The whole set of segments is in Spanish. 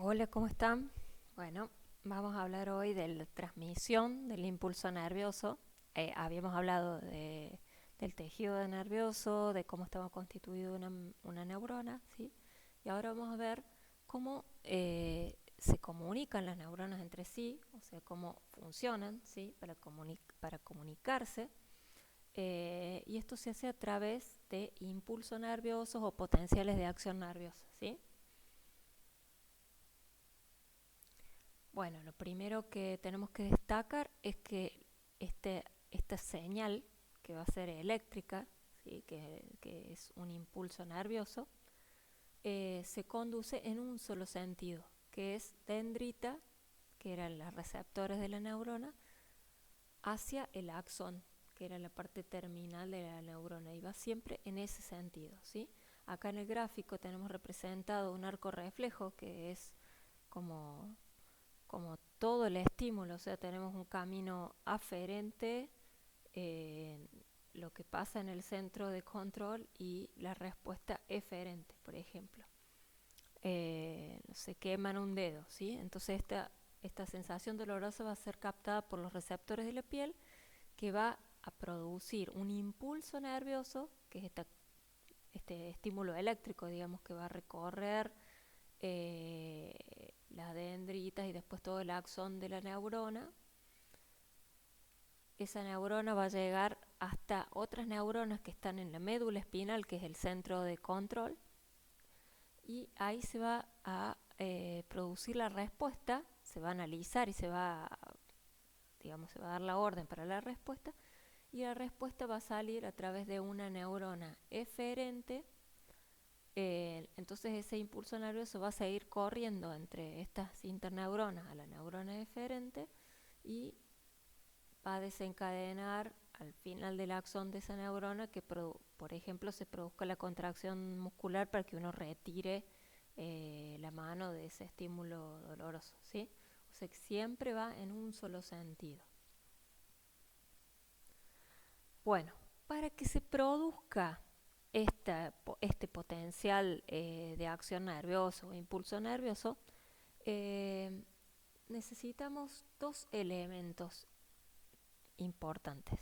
Hola, ¿cómo están? Bueno, vamos a hablar hoy de la transmisión del impulso nervioso. Habíamos hablado del tejido nervioso, de cómo estaba constituido una neurona, ¿sí? Y ahora vamos a ver cómo se comunican las neuronas entre sí, o sea, cómo funcionan, ¿sí? Para comunicarse. Y esto se hace a través de impulsos nerviosos o potenciales de acción nerviosa, ¿sí? Bueno, lo primero que tenemos que destacar es que esta señal, que va a ser eléctrica, ¿sí? que es un impulso nervioso, se conduce en un solo sentido, que es dendrita, que eran los receptores de la neurona, hacia el axón, que era la parte terminal de la neurona, y va siempre en ese sentido, ¿sí? Acá en el gráfico tenemos representado un arco reflejo, que es como todo el estímulo, o sea, tenemos un camino aferente, eh, lo que pasa en el centro de control y la respuesta eferente, por ejemplo. Se queman un dedo, ¿sí? Entonces esta sensación dolorosa va a ser captada por los receptores de la piel, que va a producir un impulso nervioso, que es este estímulo eléctrico, digamos, que va a recorrer las dendritas y después todo el axón de la neurona. Esa neurona va a llegar hasta otras neuronas que están en la médula espinal, que es el centro de control, y ahí se va a producir la respuesta, se va a analizar y digamos, se va a dar la orden para la respuesta, y la respuesta va a salir a través de una neurona eferente. Entonces ese impulso nervioso va a seguir corriendo entre estas interneuronas a la neurona eferente y va a desencadenar al final del axón de esa neurona que, por ejemplo, se produzca la contracción muscular para que uno retire la mano de ese estímulo doloroso, ¿sí? O sea que siempre va en un solo sentido. Bueno, para que se produzca este potencial de acción nerviosa o impulso nervioso, eh, necesitamos dos elementos importantes.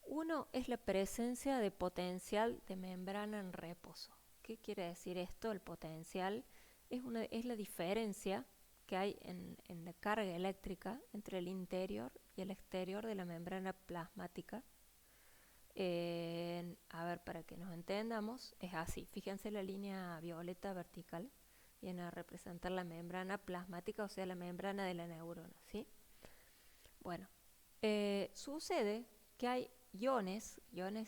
Uno es la presencia de potencial de membrana en reposo. ¿Qué quiere decir esto? El potencial es la diferencia que hay en la carga eléctrica entre el interior y el exterior de la membrana plasmática. A ver, para que nos entendamos, es así. Fíjense la línea violeta vertical. Viene a representar la membrana plasmática, o sea, la membrana de la neurona, ¿sí? Bueno, sucede que hay iones,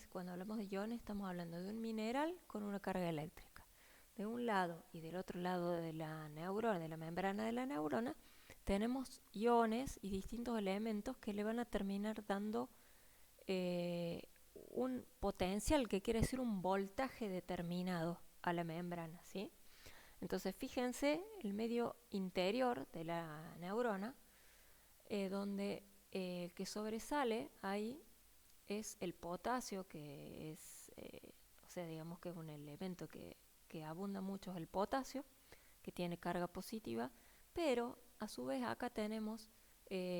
cuando hablamos de iones estamos hablando de un mineral con una carga eléctrica. De un lado y del otro lado de la neurona, de la membrana de la neurona, tenemos iones y distintos elementos que le van a terminar dando un potencial, que quiere decir un voltaje determinado a la membrana, ¿sí? Entonces fíjense el medio interior de la neurona, donde el que sobresale ahí es el potasio, que es, o sea, digamos que es un elemento que abunda mucho, es el potasio, que tiene carga positiva, pero a su vez acá tenemos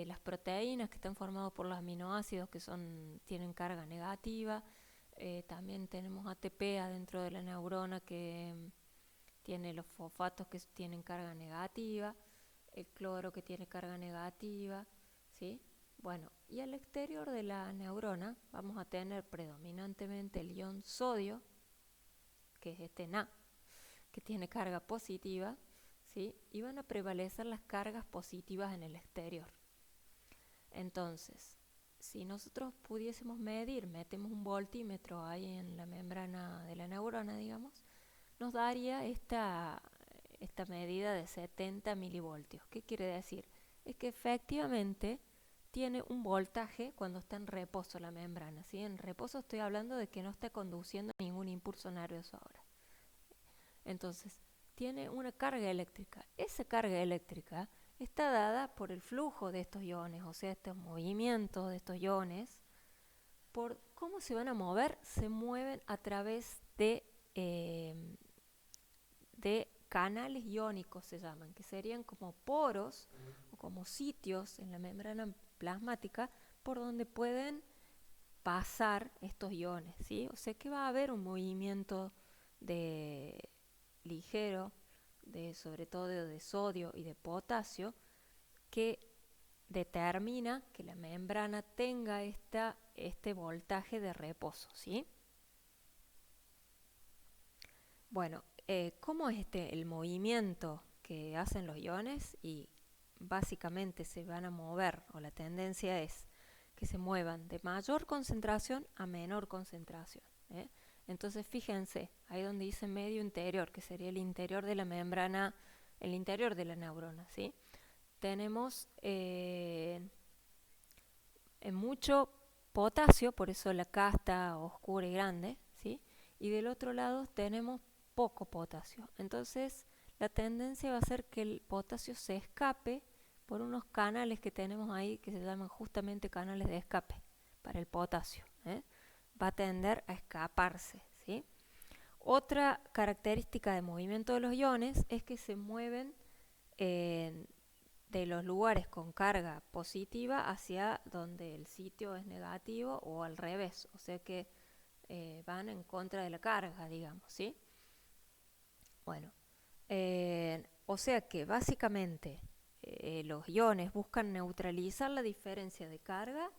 las proteínas, que están formadas por los aminoácidos, que tienen carga negativa. También tenemos ATP adentro de la neurona, que tiene los fosfatos, que tienen carga negativa, el cloro, que tiene carga negativa, ¿sí? Bueno, y al exterior de la neurona vamos a tener predominantemente el ion sodio, que es este Na, que tiene carga positiva, ¿sí? Y van a prevalecer las cargas positivas en el exterior. Entonces, si nosotros pudiésemos medir, metemos un voltímetro ahí en la membrana de la neurona, digamos, nos daría esta medida de 70 milivoltios. ¿Qué quiere decir? Es que efectivamente tiene un voltaje cuando está en reposo la membrana, ¿sí? En reposo estoy hablando de que no está conduciendo ningún impulso nervioso ahora. Entonces, tiene una carga eléctrica. Esa carga eléctrica está dada por el flujo de estos iones, o sea, estos movimientos de estos iones. Por cómo se van a mover, se mueven a través de canales iónicos se llaman, que serían como poros o como sitios en la membrana plasmática por donde pueden pasar estos iones, ¿sí? O sea que va a haber un movimiento de ligero, sobre todo de sodio y de potasio, que determina que la membrana tenga este voltaje de reposo, ¿sí? Bueno, ¿cómo es el movimiento que hacen los iones? Y básicamente se van a mover, o la tendencia es que se muevan de mayor concentración a menor concentración, ¿eh? Entonces fíjense, ahí donde dice medio interior, que sería el interior de la membrana, el interior de la neurona, ¿sí? Tenemos mucho potasio, por eso la K está oscura y grande, ¿sí? Y del otro lado tenemos poco potasio. Entonces la tendencia va a ser que el potasio se escape por unos canales que tenemos ahí que se llaman justamente canales de escape para el potasio, ¿eh? Va a tender a escaparse, ¿sí? Otra característica de movimiento de los iones es que se mueven de los lugares con carga positiva hacia donde el sitio es negativo o al revés, o sea que van en contra de la carga, digamos, ¿sí? Bueno, o sea que básicamente los iones buscan neutralizar la diferencia de carga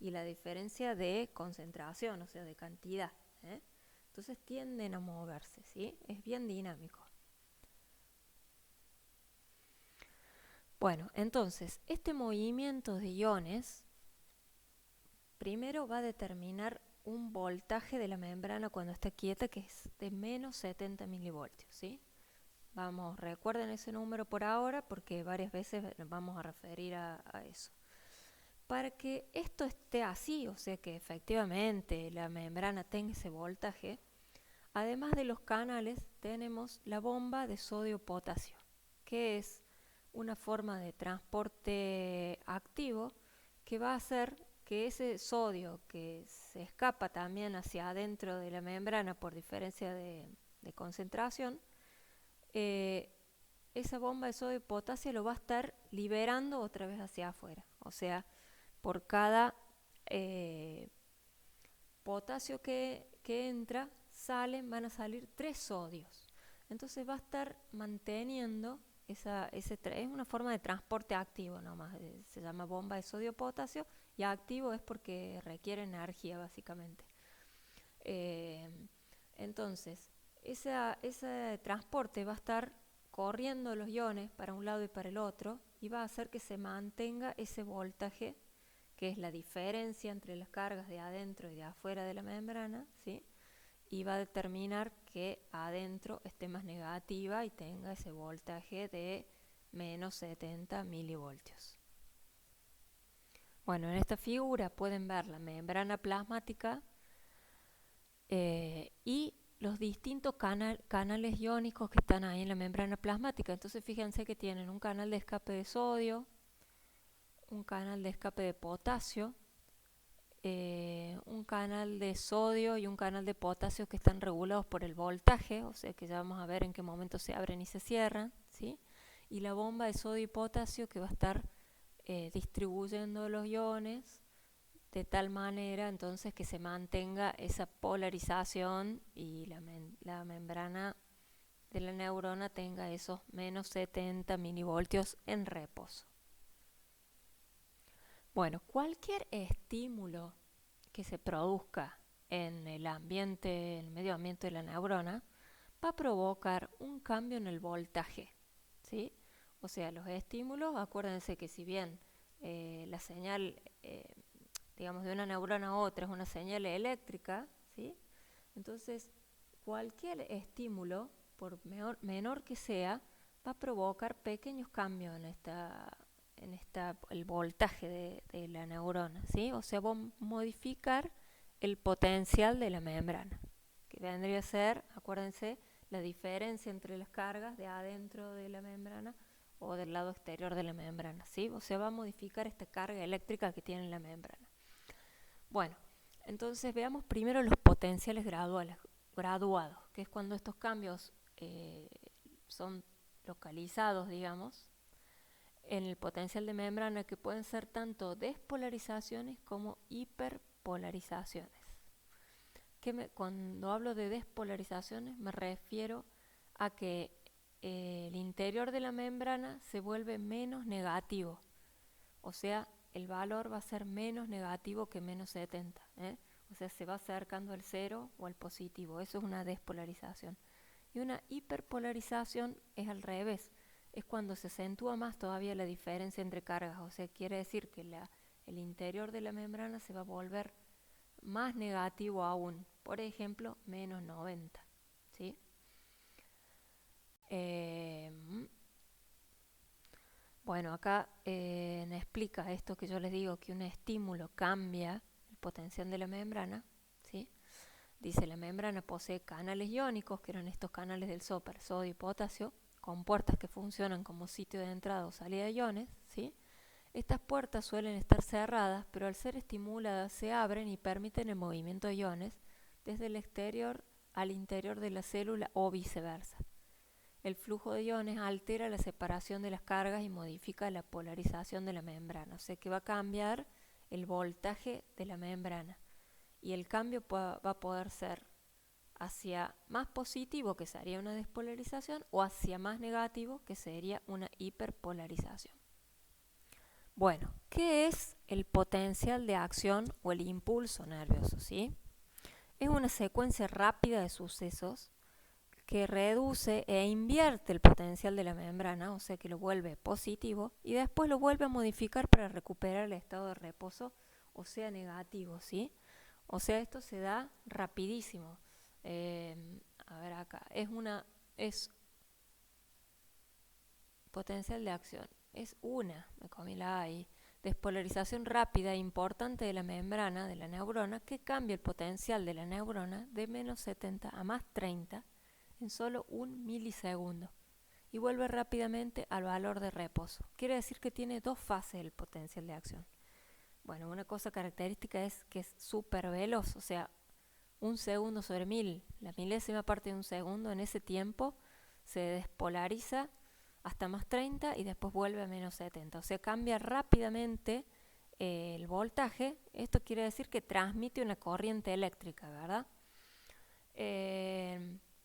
y la diferencia de concentración, o sea, de cantidad, ¿eh? Entonces tienden a moverse, ¿sí? Es bien dinámico. Bueno, entonces, este movimiento de iones primero va a determinar un voltaje de la membrana cuando está quieta, que es de menos 70 milivoltios, ¿sí? Vamos, recuerden ese número por ahora porque varias veces nos vamos a referir a eso. Para que esto esté así, o sea que efectivamente la membrana tenga ese voltaje, además de los canales tenemos la bomba de sodio-potasio, que es una forma de transporte activo que va a hacer que ese sodio que se escapa también hacia adentro de la membrana por diferencia de concentración, esa bomba de sodio y potasio lo va a estar liberando otra vez hacia afuera. O sea, por cada potasio que entra, van a salir 3 sodios. Entonces va a estar manteniendo es una forma de transporte activo nomás, se llama bomba de sodio-potasio, y activo es porque requiere energía básicamente. Entonces, ese transporte va a estar corriendo los iones para un lado y para el otro y va a hacer que se mantenga ese voltaje, que es la diferencia entre las cargas de adentro y de afuera de la membrana, ¿sí? Y va a determinar que adentro esté más negativa y tenga ese voltaje de menos 70 milivoltios. Bueno, en esta figura pueden ver la membrana plasmática y los distintos canales iónicos que están ahí en la membrana plasmática. Entonces fíjense que tienen un canal de escape de sodio, un canal de escape de potasio, un canal de sodio y un canal de potasio que están regulados por el voltaje, o sea que ya vamos a ver en qué momento se abren y se cierran, ¿sí? Y la bomba de sodio y potasio que va a estar distribuyendo los iones de tal manera entonces que se mantenga esa polarización y la membrana de la neurona tenga esos menos 70 milivoltios en reposo. Bueno, cualquier estímulo que se produzca en el ambiente, en el medio ambiente de la neurona, va a provocar un cambio en el voltaje, ¿sí? O sea, los estímulos, acuérdense que si bien la señal, digamos, de una neurona a otra es una señal eléctrica, ¿sí? Entonces, cualquier estímulo, por menor que sea, va a provocar pequeños cambios en el voltaje de la neurona, ¿sí? O sea, va a modificar el potencial de la membrana, que vendría a ser, acuérdense, la diferencia entre las cargas de adentro de la membrana o del lado exterior de la membrana, ¿sí? O sea, va a modificar esta carga eléctrica que tiene la membrana. Bueno, entonces veamos primero los potenciales graduados, que es cuando estos cambios son localizados, digamos, en el potencial de membrana, que pueden ser tanto despolarizaciones como hiperpolarizaciones. Cuando hablo de despolarizaciones me refiero a que el interior de la membrana se vuelve menos negativo, o sea, el valor va a ser menos negativo que menos 70, o sea, se va acercando al cero o al positivo. Eso es una despolarización. Y una hiperpolarización es al revés, es cuando se acentúa más todavía la diferencia entre cargas, o sea, quiere decir que el interior de la membrana se va a volver más negativo aún, por ejemplo, menos 90, ¿sí? Bueno, acá me explica esto que yo les digo, que un estímulo cambia el potencial de la membrana, ¿sí? Dice, la membrana posee canales iónicos, que eran estos canales del Zoper, sodio y potasio, con puertas que funcionan como sitio de entrada o salida de iones, ¿sí? Estas puertas suelen estar cerradas, pero al ser estimuladas se abren y permiten el movimiento de iones desde el exterior al interior de la célula o viceversa. El flujo de iones altera la separación de las cargas y modifica la polarización de la membrana, o sea que va a cambiar el voltaje de la membrana. Y el cambio va a poder ser hacia más positivo, que sería una despolarización, o hacia más negativo, que sería una hiperpolarización. Bueno, ¿qué es el potencial de acción o el impulso nervioso? ¿Sí? Es una secuencia rápida de sucesos que reduce e invierte el potencial de la membrana, o sea que lo vuelve positivo, y después lo vuelve a modificar para recuperar el estado de reposo, o sea negativo, ¿sí? O sea, esto se da rapidísimo. A ver acá, es potencial de acción. Me comí la A ahí, despolarización rápida e importante de la membrana de la neurona, que cambia el potencial de la neurona de menos 70 a más 30 en solo 1 milisegundo y vuelve rápidamente al valor de reposo. Quiere decir que tiene dos fases el potencial de acción. Bueno, una cosa característica es que es súper veloz, o sea, 1 segundo sobre 1000, la milésima parte de un segundo, en ese tiempo se despolariza hasta más 30 y después vuelve a menos 70. O sea, cambia rápidamente el voltaje. Esto quiere decir que transmite una corriente eléctrica, ¿verdad?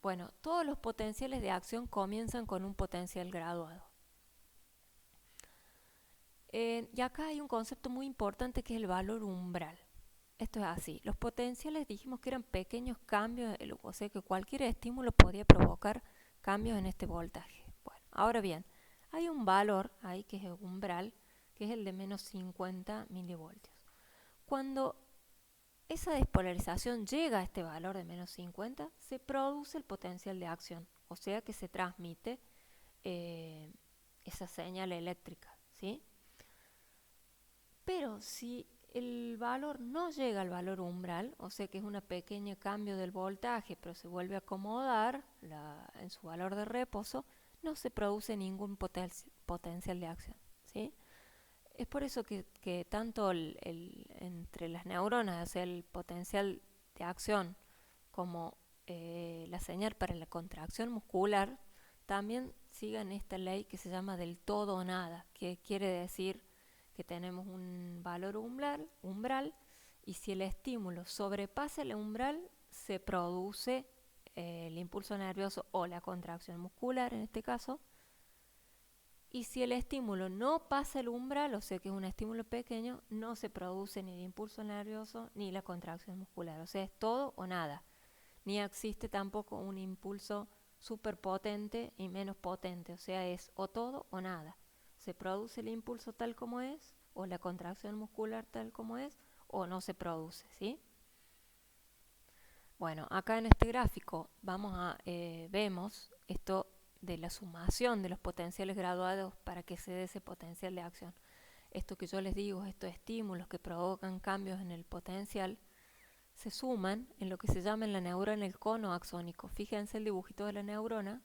Bueno, todos los potenciales de acción comienzan con un potencial graduado. Y acá hay un concepto muy importante que es el valor umbral. Esto es así. Los potenciales dijimos que eran pequeños cambios, o sea que cualquier estímulo podía provocar cambios en este voltaje. Bueno, ahora bien, hay un valor ahí que es el umbral, que es el de menos 50 milivoltios. Cuando esa despolarización llega a este valor de menos 50, se produce el potencial de acción, o sea que se transmite esa señal eléctrica, ¿sí? Pero si el valor no llega al valor umbral, o sea que es un pequeño cambio del voltaje, pero se vuelve a acomodar en su valor de reposo, no se produce ningún potencial de acción, ¿sí? Es por eso que tanto entre las neuronas, o sea, el potencial de acción como la señal para la contracción muscular, también sigan esta ley que se llama del todo o nada, que quiere decir que tenemos un valor umbral, y si el estímulo sobrepasa el umbral, se produce el impulso nervioso o la contracción muscular en este caso. Y si el estímulo no pasa el umbral, o sea que es un estímulo pequeño, no se produce ni el impulso nervioso ni la contracción muscular. O sea, es todo o nada. Ni existe tampoco un impulso superpotente y menos potente. O sea, es o todo o nada. Se produce el impulso tal como es, o la contracción muscular tal como es, o no se produce, ¿sí? Bueno, acá en este gráfico vemos esto de la sumación de los potenciales graduados para que se dé ese potencial de acción. Esto que yo les digo, estos estímulos que provocan cambios en el potencial, se suman en lo que se llama en la neurona el cono axónico. Fíjense el dibujito de la neurona,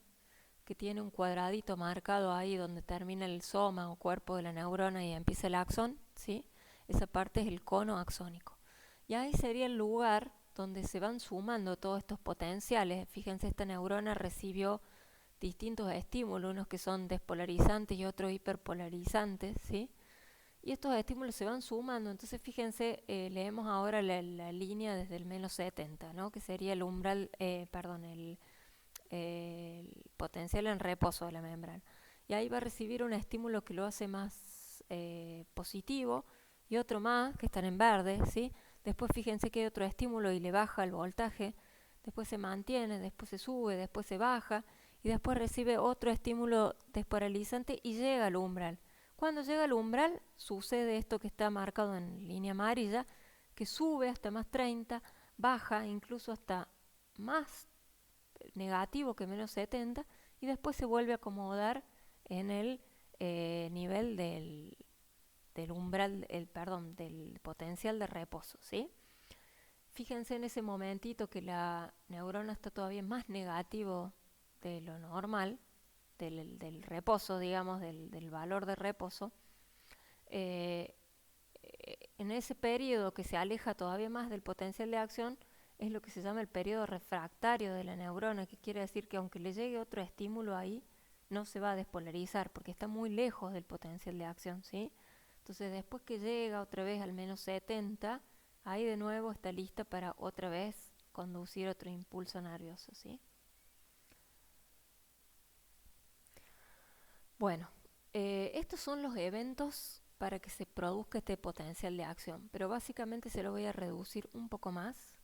que tiene un cuadradito marcado ahí donde termina el soma o cuerpo de la neurona y empieza el axón, ¿sí? Esa parte es el cono axónico. Y ahí sería el lugar donde se van sumando todos estos potenciales. Fíjense, esta neurona recibió distintos estímulos, unos que son despolarizantes y otros hiperpolarizantes, ¿sí? Y estos estímulos se van sumando. Entonces fíjense, leemos ahora la línea desde el menos 70, ¿no? Que sería el umbral, el potencial en reposo de la membrana. Y ahí va a recibir un estímulo que lo hace más positivo y otro más, que están en verde, ¿sí? Después fíjense que hay otro estímulo y le baja el voltaje, después se mantiene, después se sube, después se baja y después recibe otro estímulo despolarizante y llega al umbral. Cuando llega al umbral sucede esto que está marcado en línea amarilla, que sube hasta más 30, baja incluso hasta más negativo que menos 70 y después se vuelve a acomodar en el nivel del umbral, del potencial de reposo, ¿sí? Fíjense en ese momentito que la neurona está todavía más negativo de lo normal, del reposo, digamos, del valor de reposo. Eh, en ese periodo que se aleja todavía más del potencial de acción es lo que se llama el periodo refractario de la neurona, que quiere decir que aunque le llegue otro estímulo ahí, no se va a despolarizar porque está muy lejos del potencial de acción, ¿sí? Entonces después que llega otra vez al menos 70, ahí de nuevo está lista para otra vez conducir otro impulso nervioso, ¿sí? Bueno, estos son los eventos para que se produzca este potencial de acción, pero básicamente se lo voy a reducir un poco más,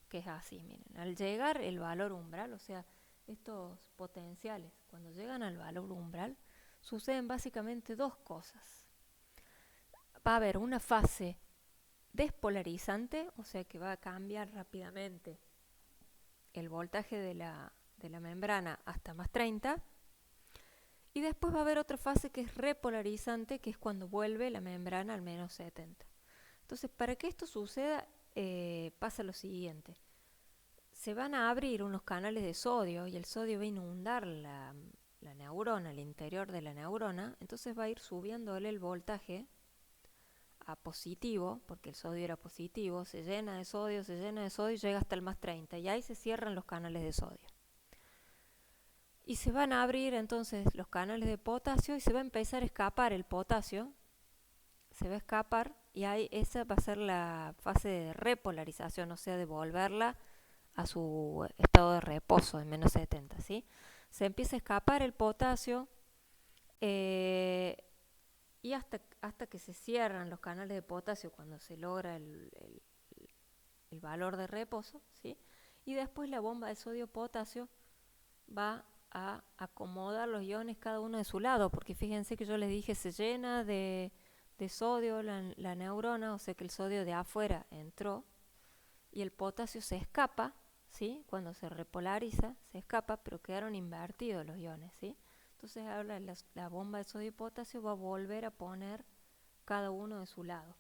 que es así, miren, al llegar el valor umbral, o sea, estos potenciales, cuando llegan al valor umbral, suceden básicamente dos cosas. Va a haber una fase despolarizante, o sea que va a cambiar rápidamente el voltaje de la membrana hasta más 30, y después va a haber otra fase que es repolarizante, que es cuando vuelve la membrana al menos 70. Entonces, para que esto suceda, pasa lo siguiente. Se van a abrir unos canales de sodio y el sodio va a inundar la neurona, el interior de la neurona, entonces va a ir subiéndole el voltaje a positivo, porque el sodio era positivo, se llena de sodio y llega hasta el más 30 y ahí se cierran los canales de sodio. Y se van a abrir entonces los canales de potasio y se va a empezar a escapar el potasio, se va a escapar y ahí esa va a ser la fase de repolarización, o sea, de volverla a su estado de reposo en menos 70, ¿sí? Se empieza a escapar el potasio y hasta que se cierran los canales de potasio cuando se logra el valor de reposo, ¿sí? Y después la bomba de sodio-potasio va a acomodar los iones cada uno de su lado, porque fíjense que yo les dije se llena de sodio la neurona, o sea que el sodio de afuera entró y el potasio se escapa, ¿sí? Cuando se repolariza se escapa, pero quedaron invertidos los iones, ¿sí? Entonces ahora la bomba de sodio y potasio va a volver a poner cada uno de su lado.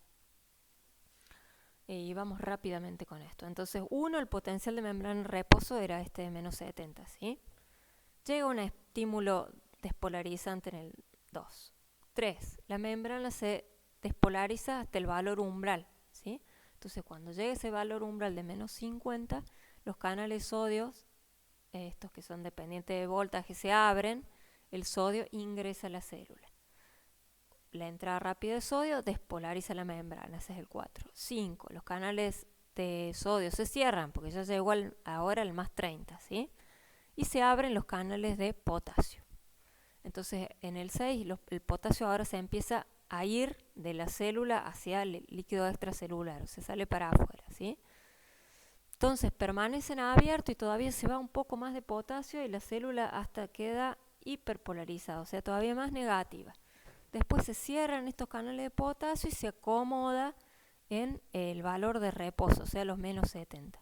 Y vamos rápidamente con esto. Entonces, el potencial de membrana en reposo era este de menos 70, ¿sí? Llega un estímulo despolarizante en el 2. 3. La membrana se despolariza hasta el valor umbral, ¿sí? Entonces, cuando llegue ese valor umbral de menos 50, los canales sodios, estos que son dependientes de voltaje, se abren, el sodio ingresa a la célula. La entrada rápida de sodio despolariza la membrana, ese es el 4. 5. Los canales de sodio se cierran porque ya llegó ahora al más 30, ¿sí? Y se abren los canales de potasio. Entonces en el 6 el potasio ahora se empieza a ir de la célula hacia el líquido extracelular, se sale para afuera, ¿sí? Entonces permanecen abiertos y todavía se va un poco más de potasio y la célula hasta queda hiperpolarizada, o sea, todavía más negativa. Después se cierran estos canales de potasio y se acomoda en el valor de reposo, o sea, los menos 70.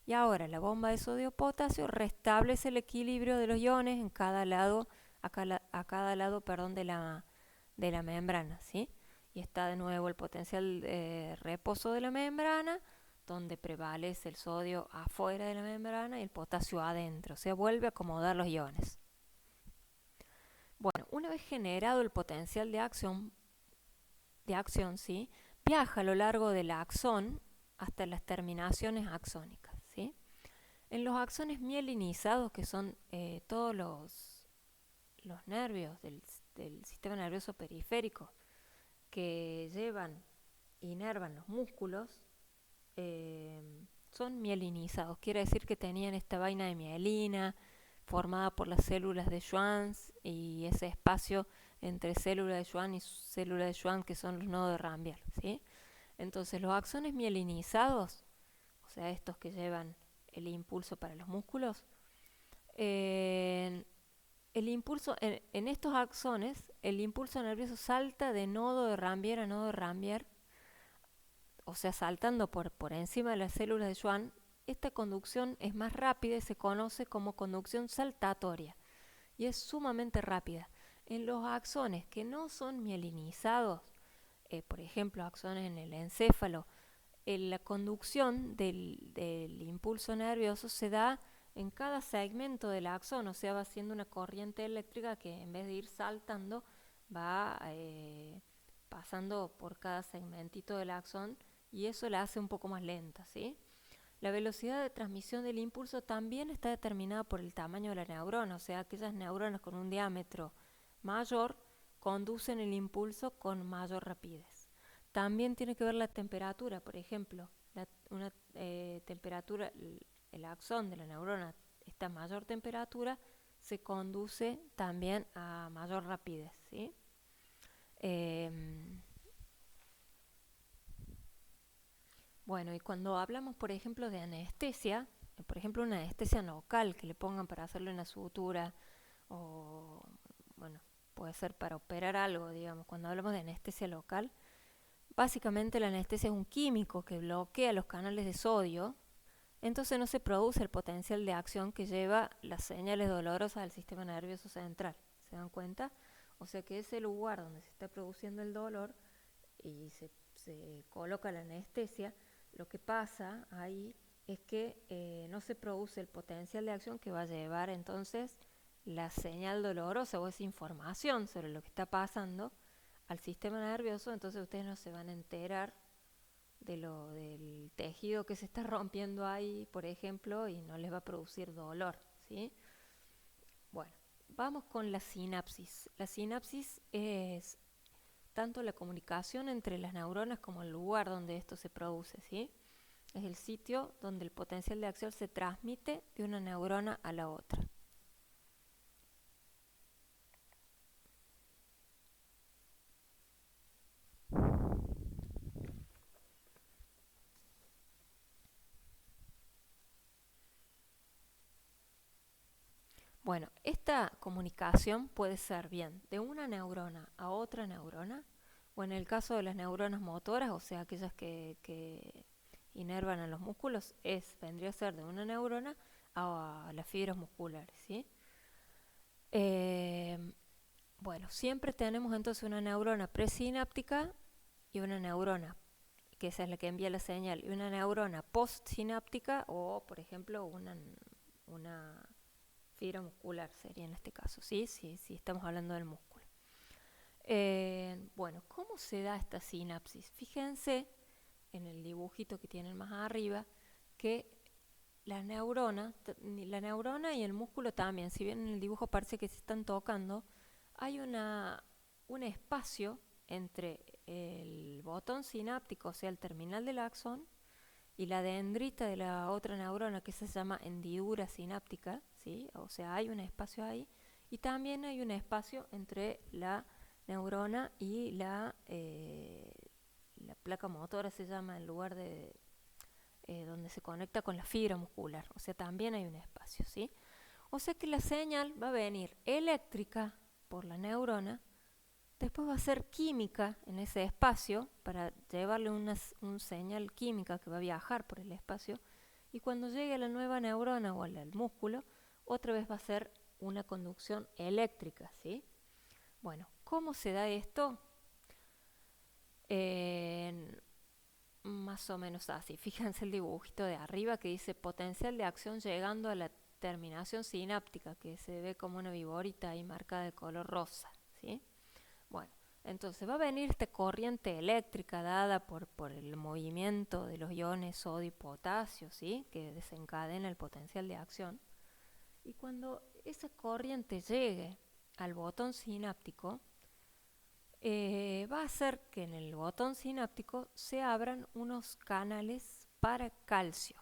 Y ahora la bomba de sodio-potasio restablece el equilibrio de los iones en cada lado, a cada lado de la membrana, ¿sí? Y está de nuevo el potencial de reposo de la membrana, donde prevalece el sodio afuera de la membrana y el potasio adentro. O sea, vuelve a acomodar los iones. Bueno, una vez generado el potencial de acción, ¿sí? Viaja a lo largo del axón hasta las terminaciones axónicas, ¿sí? En los axones mielinizados, que son todos los nervios del sistema nervioso periférico que inervan los músculos, son mielinizados. Quiere decir que tenían esta vaina de mielina formada por las células de Schwann y ese espacio entre célula de Schwann y célula de Schwann que son los nodos de Rambier, ¿sí? Entonces los axones mielinizados, o sea, estos que llevan el impulso para los músculos, el impulso en estos axones, el impulso nervioso salta de nodo de Rambier a nodo de Rambier, o sea, saltando por encima de las células de Schwann. Esta conducción es más rápida y se conoce como conducción saltatoria y es sumamente rápida. En los axones que no son mielinizados, por ejemplo, axones en el encéfalo, la conducción del impulso nervioso se da en cada segmento del axón, o sea, va haciendo una corriente eléctrica que en vez de ir saltando, va pasando por cada segmentito del axón y eso la hace un poco más lenta, ¿sí? La velocidad de transmisión del impulso también está determinada por el tamaño de la neurona, o sea, aquellas neuronas con un diámetro mayor conducen el impulso con mayor rapidez. También tiene que ver la temperatura, por ejemplo, una temperatura, el axón de la neurona está a mayor temperatura, se conduce también a mayor rapidez, ¿sí? Bueno, y cuando hablamos, por ejemplo, de anestesia, por ejemplo, una anestesia local que le pongan para hacerle una sutura o, bueno, puede ser para operar algo, digamos, cuando hablamos de anestesia local, básicamente la anestesia es un químico que bloquea los canales de sodio, entonces no se produce el potencial de acción que lleva las señales dolorosas al sistema nervioso central. ¿Se dan cuenta? O sea que ese lugar donde se está produciendo el dolor y se coloca la anestesia, lo que pasa ahí es que no se produce el potencial de acción que va a llevar entonces la señal dolorosa o esa información sobre lo que está pasando al sistema nervioso, entonces ustedes no se van a enterar del tejido que se está rompiendo ahí, por ejemplo, y no les va a producir dolor, ¿sí? Bueno, vamos con la sinapsis. La sinapsis es tanto la comunicación entre las neuronas como el lugar donde esto se produce, ¿sí? Es el sitio donde el potencial de acción se transmite de una neurona a la otra. Bueno, esta comunicación puede ser bien de una neurona a otra neurona, o en el caso de las neuronas motoras, o sea, aquellas que inervan a los músculos, vendría a ser de una neurona a las fibras musculares, ¿sí? Bueno, siempre tenemos entonces una neurona presináptica y una neurona, que esa es la que envía la señal, y una neurona postsináptica o, por ejemplo, una fibra muscular sería en este caso, ¿sí? Si estamos hablando del músculo. Bueno, ¿cómo se da esta sinapsis? Fíjense en el dibujito que tienen más arriba que la neurona y el músculo también, si bien en el dibujo parece que se están tocando, hay un espacio entre el botón sináptico, o sea, el terminal del axón, y la dendrita de la otra neurona, que se llama hendidura sináptica, ¿sí? O sea, hay un espacio ahí, y también hay un espacio entre la neurona y la placa motora, se llama, el lugar donde se conecta con la fibra muscular, o sea, también hay un espacio, ¿sí? O sea que la señal va a venir eléctrica por la neurona, después va a ser química en ese espacio para llevarle una señal química que va a viajar por el espacio, y cuando llegue a la nueva neurona o al músculo, otra vez va a ser una conducción eléctrica, ¿sí? Bueno, ¿cómo se da esto? Más o menos así. Fíjense el dibujito de arriba que dice potencial de acción llegando a la terminación sináptica, que se ve como una viborita ahí marcada de color rosa, ¿sí? Bueno, Entonces va a venir esta corriente eléctrica dada por el movimiento de los iones sodio y potasio, ¿sí? Que desencadena el potencial de acción. Y cuando esa corriente llegue al botón sináptico, va a hacer que en el botón sináptico se abran unos canales para calcio.